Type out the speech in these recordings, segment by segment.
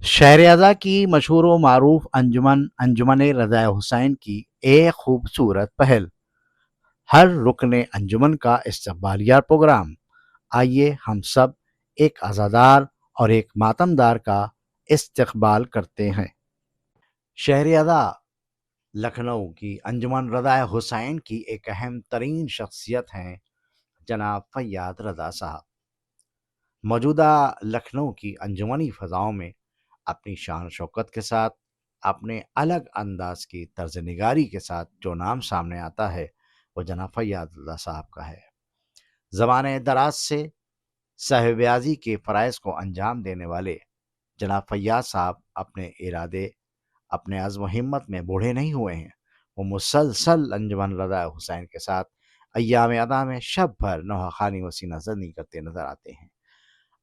शहरयादा की मशहूर व मारूफ अंजुमन अंजुमन रज़ा हुसैन की एक खूबसूरत पहल, हर रुकने अंजुमन का इस्तकबालिया प्रोग्राम। आइए हम सब एक आज़ादार और एक मातमदार का इस्तकबाल करते हैं। शहरयादा लखनऊ की अंजुमन रज़ा हुसैन की एक अहम तरीन शख्सियत हैं जनाब फैयाद रज़ा साहब। मौजूदा लखनऊ की अंजुमनी फ़ज़ाओं में अपनी शान शौकत के साथ, अपने अलग अंदाज की तर्ज निगारी के साथ जो नाम सामने आता है वो जनाब फैयाद रज़ा साहब का है। ज़माने दराज से साहिब-ए-आज़ी के फ़राइज़ को अंजाम देने वाले जनाब फैयाद साहब अपने इरादे, अपने अज़्म हिम्मत में बूढ़े नहीं हुए हैं। वो मुसलसल अंजुमन रज़ा हुसैन के साथ अय्याम अदा में शब भर नौहाखानी वसीना ज़नी करते नज़र आते हैं।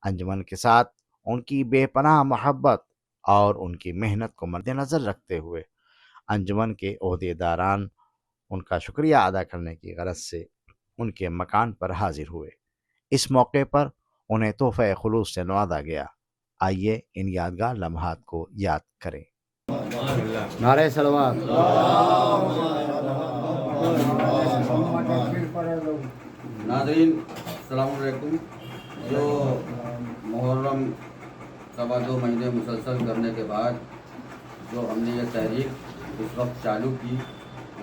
अंजुमन के साथ उनकी बेपनाह मोहब्बत और उनकी मेहनत को मद्देनज़र रखते हुए अंजुमन के ओहदेदारान उनका शुक्रिया अदा करने की गरज से उनके मकान पर हाजिर हुए। इस मौके पर उन्हें तोहफ़े खुलूस से नवाजा गया। आइए इन यादगार लम्हात को याद करें। नारे सलवात। नाज़रीन अस्सलाम वालेकुम। जो मुहर्रम सवा 2 महीने मुसलसल करने के बाद जो हमने ये तहरीक उस वक्त चालू की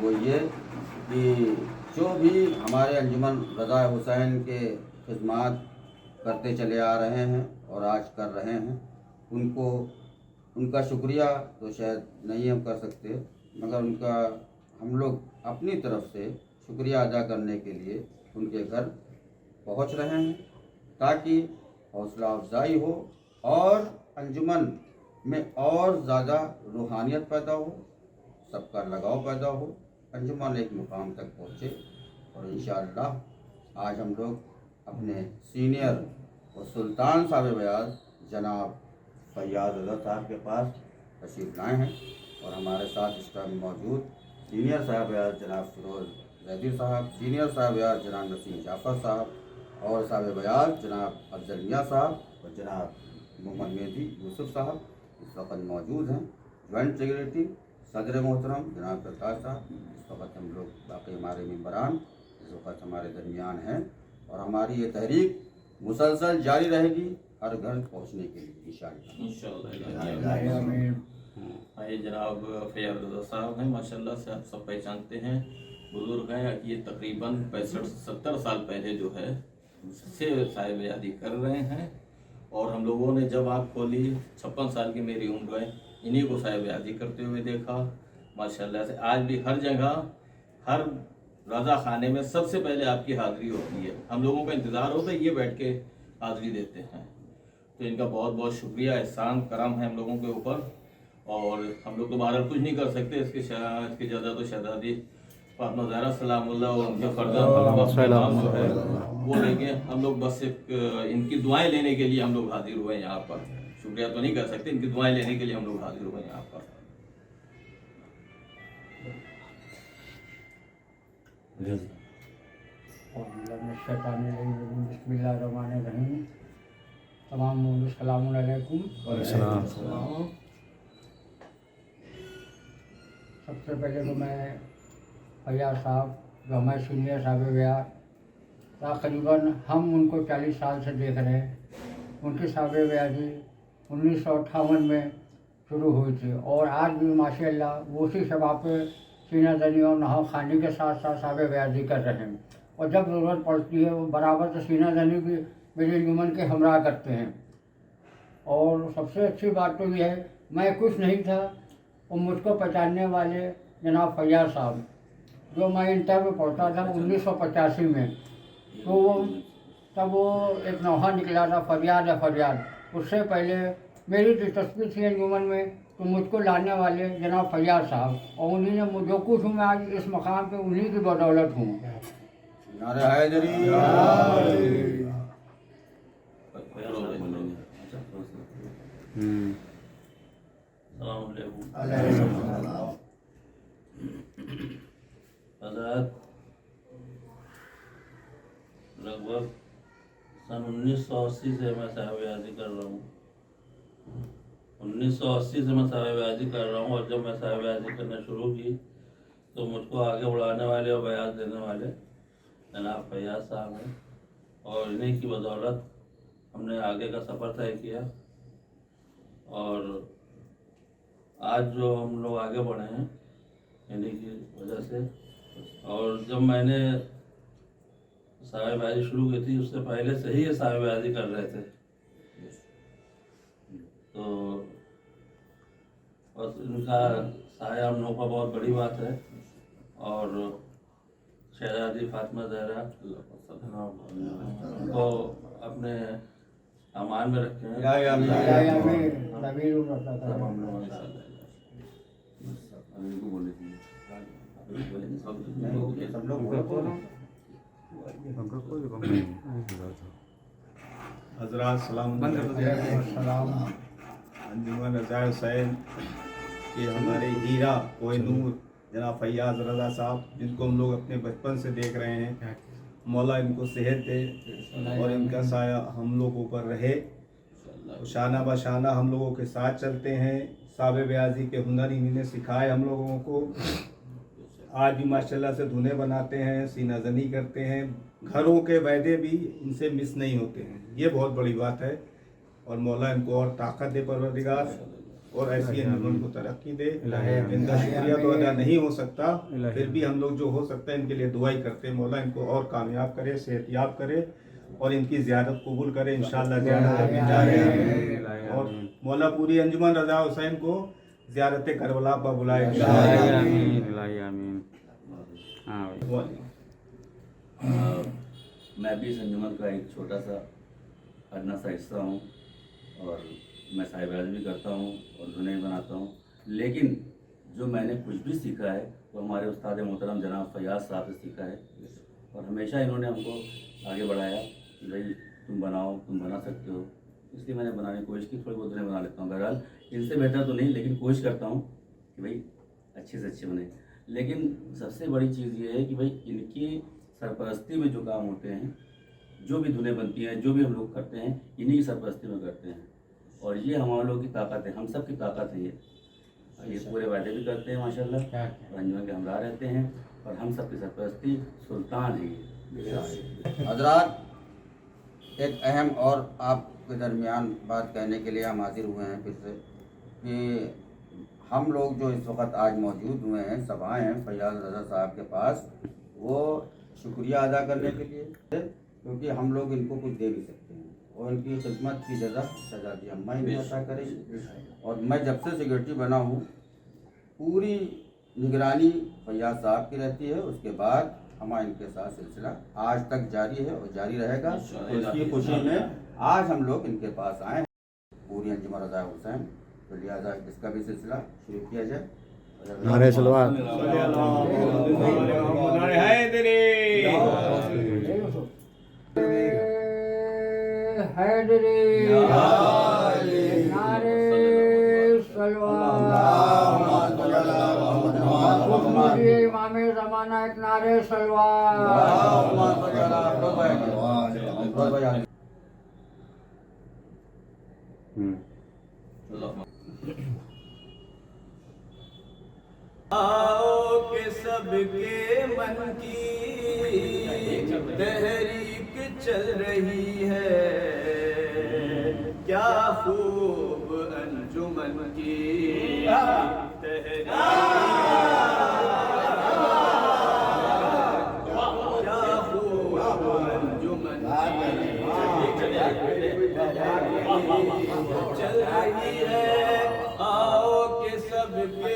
वो ये कि जो भी हमारे अंजुमन रज़ा हुसैन के खिदमात करते चले आ रहे हैं और आज कर रहे हैं, उनको उनका शुक्रिया तो शायद नहीं हम कर सकते, मगर उनका हम लोग अपनी तरफ से शुक्रिया अदा करने के लिए उनके घर पहुंच रहे हैं ताकि हौसला अफजाई हो और अंजुमन में और ज़्यादा रूहानियत पैदा हो, सबका लगाव पैदा हो, अंजुमन एक मुकाम तक पहुँचे। और इंशाअल्लाह आज हम लोग अपने सीनियर और सुल्तान साहब बयाज जनाब फैयाद रज़ा साहब के पास तशरीफ़ लाए हैं और हमारे साथ इस टाइम मौजूद सीनियर साहब बयाज जनाब फिरोज़ जैदी साहब, सीनियर साहब बयाज जनाब नसीम जाफ़र साहब और साहब बयाज जनाब अफजल मियाँ साहब और जनाब मोहम्मद मेहदी यूसुफ साहब इस वक्त मौजूद हैं। जॉइंट सेक्रेटरी सदर मोहतरम जनाब प्रकाश साहब इस वक्त हम लोग बाकी हमारे मेम्बरान इस वक्त हमारे दरमियान हैं और हमारी ये तहरीक मुसलसल जारी रहेगी हर घर पहुँचने के लिए इंशाअल्लाह। ये जनाब फैयाद रज़ा साहब हैं, माशाल्लाह से आप सब पहचानते हैं, बुजुर्ग हैं। ये तकरीबन 65-70 साल पहले जो है से साहिब-ए-आज़ी कर रहे हैं और हम लोगों ने जब आँख खोली 56 साल की मेरी उम्र है, इन्हीं को साहिब-ए-आज़ी करते हुए देखा। माशाल्लाह से आज भी हर जगह हर रज़ा खाने में सबसे पहले आपकी हाज़िरी होती है। हम लोगों का इंतज़ार होता है, ये बैठ के हाज़िरी देते हैं। तो इनका बहुत बहुत शुक्रिया, एहसान करम है हम लोगों के ऊपर और हम लोग तो बहरहाल कुछ नहीं कर सकते। इसकी जज़ा तो शहज़ादी फातिमा ज़हरा सलामुल्लाह और उनके फर्जंद है वो लेंगे। हम लोग बस एक इनकी दुआएं लेने के लिए हम लोग हाजिर हुए यहाँ पर। शुक्रिया तो नहीं कर सकते, इनकी दुआएं लेने के लिए हम लोग हाजिर हुए यहाँ पर। बिस्मिल्लाहिर्रहमानिर्रहीम। तमाम अस्सलामु अलैकुम। सबसे पहले तो मैं फैयाद साहब जो हमारे सीनियर साहब ब्याह तकरीबन हम उनको 40 साल से देख रहे हैं। उनकी साहिब-ए-आज़ी 1958 में शुरू हुई थी और आज भी माशाअल्लाह वो उसी शबाब पे सीना दनी और नहा खानी के साथ साथ साहिब-ए-आज़ी कर रहे हैं और जब ज़रूरत पड़ती है वो बराबर तो सीना दनी भी मेरे अंजुमन के हमरा करते हैं। और सबसे अच्छी बात तो ये है मैं कुछ नहीं था और मुझको पहचानने वाले जनाब फैयाद साहब, जो मैं इंटर में पढ़ता था 1985 में, तो तब वो एक नौहा निकला था फरियाद है फरियाद। उससे पहले मेरी दिलचस्पी थी अंजुमन में तो मुझको लाने वाले जनाब फैयाद साहब और उन्हीं ने जो कुछ हूँ मैं आज इस मकाम पे उन्हीं की बदौलत हूँ। लगभग सन 1980 से मैं साहिब-ए-आज़ी कर रहा हूँ। 1980 से मैं साहेब-ए-आज़ी कर रहा हूँ, और जब मैं साहेब-ए-आज़ी करना शुरू की तो मुझको आगे बढ़ाने वाले और बयान देने वाले जनाब फैयाज साहब हैं, और इन्हीं की बदौलत हमने आगे का सफ़र तय किया, और आज जो हम लोग आगे बढ़े हैं इन्हीं की वजह से। और जब मैंने साहेब-ए-आज़ी शुरू की थी उससे पहले से ही ये साहेब-ए-आज़ी कर रहे थे, तो बस इनका साया हम लोगों का बहुत बड़ी बात है। और शहजादी फातिमा ज़हरा उनको अपने अमान में रखे हैं। सब हम लोगों ने सब लोग हजरात सलाम अंजुमन रज़ाए हुसैन के हमारे हीरा कोहिनूर जनाब फैयाज रज़ा साहब, जिनको हम लोग अपने बचपन से देख रहे हैं, मौला इनको सेहत दे और इनका साया हम लोगों पर रहे। शाना बशाना हम लोगों के साथ चलते हैं। साहेब-ए-आज़ी के हुनर इन्हीं ने सिखाए हम लोगों को। आज भी माशाल्लाह से धुने बनाते हैं, सीना जनी करते हैं, घरों के वायदे भी इनसे मिस नहीं होते हैं। ये बहुत बड़ी बात है, और मौला इनको और ताकत दे परवरदिगार, और ऐसी अंजुमन को तरक्की दे। इनका शुक्रिया तो अदा नहीं हो सकता, फिर भी हम लोग जो हो सकता है इनके लिए दुआ ही करते हैं। मौला इनको और कामयाब करे, सेहतयाब करे, और इनकी ज़ियारत कबूल करे इंशाअल्लाह। ज़ियारत और मौला पूरी अंजुमन रज़ा हुसैन को ज़ियारत करबला पर बुलाए। मैं भी इस अंजुमन का एक छोटा सा अदना सा हिस्सा हूँ, और मैं साहेब-ए-आज़ी भी करता हूँ और धुने भी बनाता हूँ, लेकिन जो मैंने कुछ भी सीखा है वो हमारे उस्ताद मोहतरम जनाब फैयाज साहब से सीखा है, और हमेशा इन्होंने हमको आगे बढ़ाया कि भाई तुम बनाओ, तुम बना सकते हो। इसलिए मैंने बनाने की कोशिश की, थोड़ी बहुत धुने बना लेता हूँ। बहरहाल इनसे बेहतर तो नहीं, लेकिन कोशिश करता हूँ कि भाई अच्छे से अच्छे बने। लेकिन सबसे बड़ी चीज़ ये है कि भाई इनकी सरपरस्ती में जो काम होते हैं, जो भी धुनें बनती हैं, जो भी हम लोग करते हैं, इन्हीं की सरपरस्ती में करते हैं, और ये हम लोगों की ताकत है, हम सब की ताकत है। ये पूरे वायदे भी करते हैं माशाल्लाह, और अंजुमन के हमरा रहते हैं, और हम सब की सरपरस्ती सुल्तान है ये। हजरात, एक अहम और आपके दरमियान बात कहने के लिए हम हाजिर हुए हैं फिर से, कि हम लोग जो इस वक्त आज मौजूद हुए हैं, सब आए हैं फैयाज रज़ा साहब के पास, वो शुक्रिया अदा करने के लिए, क्योंकि हम लोग इनको कुछ दे भी सकते हैं, और इनकी खिदमत की जज़ा शहजादी अम्मा ही अता करेगी। और मैं जब से सेक्रेटरी बना हूँ, पूरी निगरानी फैयाज साहब की रहती है। उसके बाद हमारा इनके साथ सिलसिला आज तक जारी है और जारी रहेगा। तो इसकी खुशी में आज हम लोग इनके पास आए हैं, पूरी अंजुमन रज़ा हुसैन, तो लिहाजा इसका भी सिलसिला शुरू किया जाए। नारे सलवात। इमाम ज़माना एक नारे सलवार। आओ के सबके मन की तहरीक चल रही है, क्या खूब अंजुमन की तहरीक, क्या खूब अंजुमन की चल रही है। आओ के सबके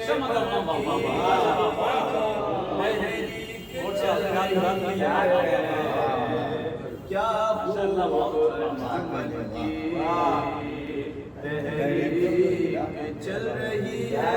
क्या तहरीक चल रही है।